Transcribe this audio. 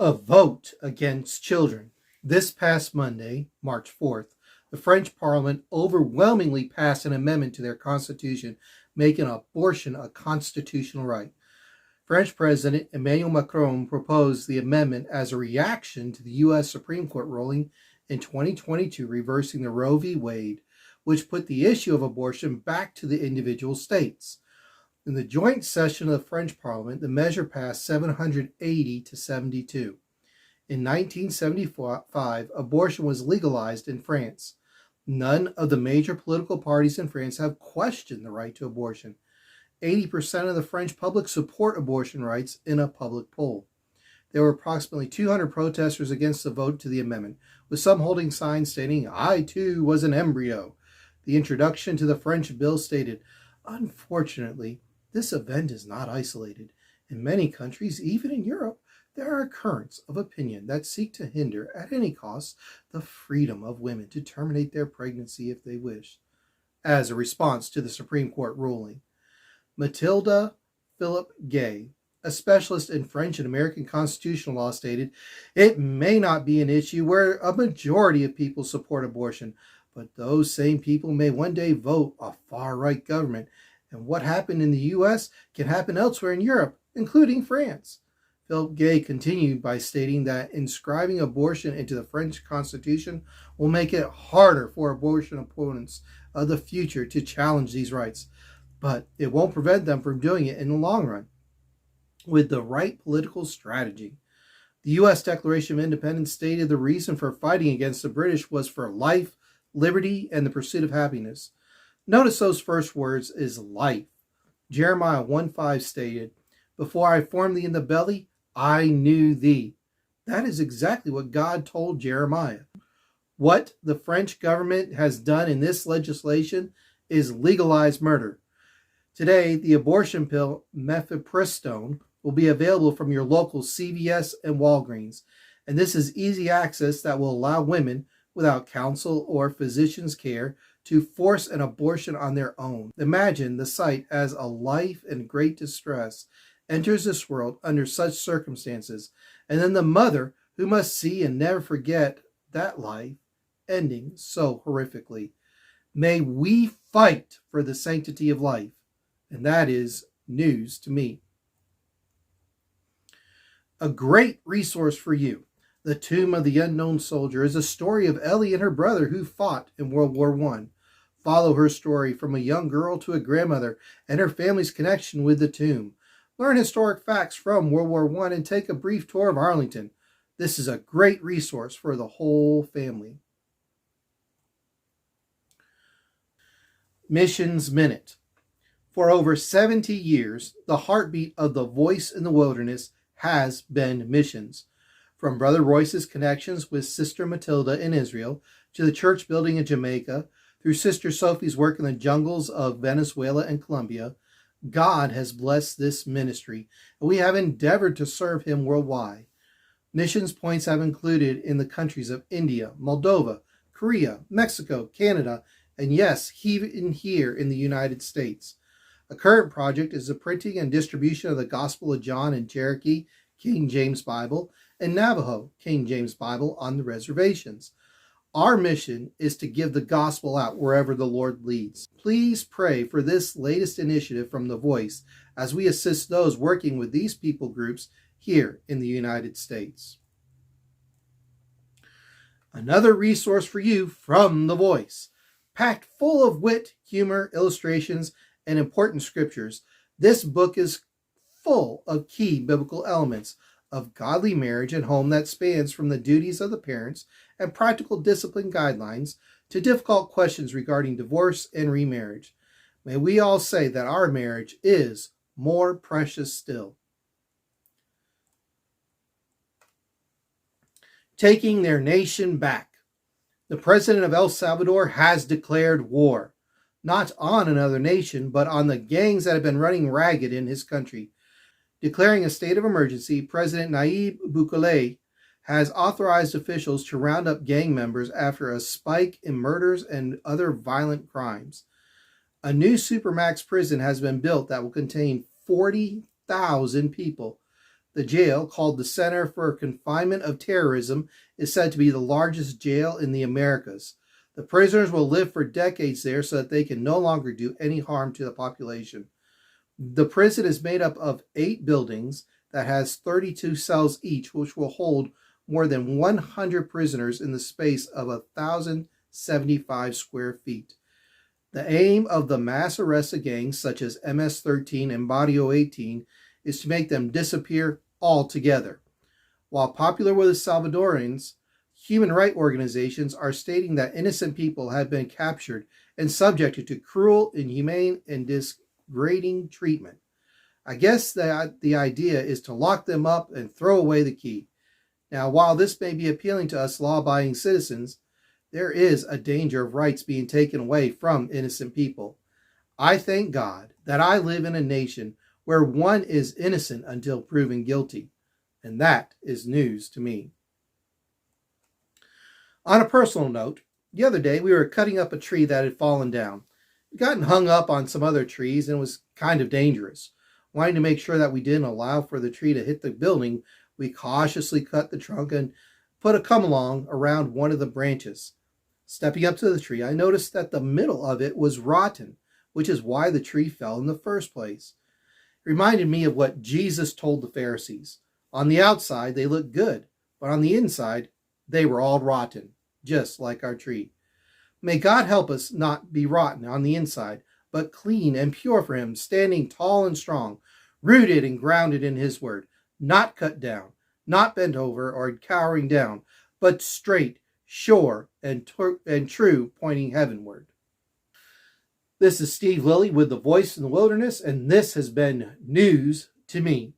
A vote against children. This past Monday, March 4th, the French Parliament overwhelmingly passed an amendment to their constitution, making abortion a constitutional right. French President Emmanuel Macron proposed the amendment as a reaction to the U.S. Supreme Court ruling in 2022 reversing the Roe v. Wade, which put the issue of abortion back to the individual states. In the joint session of the French Parliament, the measure passed 780 to 72. In 1975, abortion was legalized in France. None of the major political parties in France have questioned the right to abortion. 80% of the French public support abortion rights in a public poll. There were approximately 200 protesters against the vote to the amendment, with some holding signs stating, "I too was an embryo." The introduction to the French bill stated, "Unfortunately, this event is not isolated. In many countries, even in Europe, there are currents of opinion that seek to hinder, at any cost, the freedom of women to terminate their pregnancy if they wish." As a response to the Supreme Court ruling, Mathilde Philippe-Gay, a specialist in French and American constitutional law, stated, "It may not be an issue where a majority of people support abortion, but those same people may one day vote a far-right government, and what happened in the U.S. can happen elsewhere in Europe, including France." Philip Gay continued by stating that inscribing abortion into the French Constitution will make it harder for abortion opponents of the future to challenge these rights, but it won't prevent them from doing it in the long run with the right political strategy. The U.S. Declaration of Independence stated the reason for fighting against the British was for life, liberty, and the pursuit of happiness. Notice those first words is life. Jeremiah 1:5 stated, "Before I formed thee in the belly, I knew thee." That is exactly what God told Jeremiah. What the French government has done in this legislation is legalize murder. Today, the abortion pill mifepristone will be available from your local CVS and Walgreens, and this is easy access that will allow women without counsel or physician's care to force an abortion on their own. Imagine the sight as a life in great distress enters this world under such circumstances, and then the mother who must see and never forget that life ending so horrifically. May we fight for the sanctity of life, and that is news to me. A great resource for you. The Tomb of the Unknown Soldier is a story of Ellie and her brother who fought in World War I. Follow her story from a young girl to a grandmother and her family's connection with the tomb. Learn historic facts from World War I and take a brief tour of Arlington. This is a great resource for the whole family. Missions Minute. For over 70 years, the heartbeat of the Voice in the Wilderness has been missions. From Brother Royce's connections with Sister Matilda in Israel, to the church building in Jamaica, through Sister Sophie's work in the jungles of Venezuela and Colombia, God has blessed this ministry, and we have endeavored to serve Him worldwide. Missions points have included in the countries of India, Moldova, Korea, Mexico, Canada, and yes, even here in the United States. A current project is the printing and distribution of the Gospel of John in Cherokee, King James Bible, and Navajo, King James Bible, on the reservations. Our mission is to give the gospel out wherever the Lord leads. Please pray for this latest initiative from The Voice as we assist those working with these people groups here in the United States. Another resource for you from The Voice. Packed full of wit, humor, illustrations, and important scriptures, this book is full of key biblical elements of godly marriage and home that spans from the duties of the parents and practical discipline guidelines to difficult questions regarding divorce and remarriage. May we all say that our marriage is more precious still. Taking their nation back. The president of El Salvador has declared war, not on another nation, but on the gangs that have been running ragged in his country. Declaring a state of emergency, President Nayib Bukele has authorized officials to round up gang members after a spike in murders and other violent crimes. A new supermax prison has been built that will contain 40,000 people. The jail, called the Center for Confinement of Terrorism, is said to be the largest jail in the Americas. The prisoners will live for decades there so that they can no longer do any harm to the population. The prison is made up of 8 buildings that has 32 cells each, which will hold more than 100 prisoners in the space of 1,075 square feet. The aim of the mass arrest of gangs such as MS-13 and Barrio 18 is to make them disappear altogether. While popular with the Salvadorans, human rights organizations are stating that innocent people have been captured and subjected to cruel, inhumane, and degrading treatment. I guess that the idea is to lock them up and throw away the key. Now, while this may be appealing to us law-abiding citizens, there is a danger of rights being taken away from innocent people. I thank God that I live in a nation where one is innocent until proven guilty, and that is news to me. On a personal note, the other day we were cutting up a tree that had fallen down. It had gotten hung up on some other trees and was kind of dangerous. Wanting to make sure that we didn't allow for the tree to hit the building, we cautiously cut the trunk and put a come-along around one of the branches. Stepping up to the tree, I noticed that the middle of it was rotten, which is why the tree fell in the first place. It reminded me of what Jesus told the Pharisees. On the outside, they looked good, but on the inside, they were all rotten, just like our tree. May God help us not be rotten on the inside, but clean and pure for Him, standing tall and strong, rooted and grounded in His word, not cut down, not bent over or cowering down, but straight, sure, and true, pointing heavenward. This is Steve Lilly with The Voice in the Wilderness, and this has been News to Me.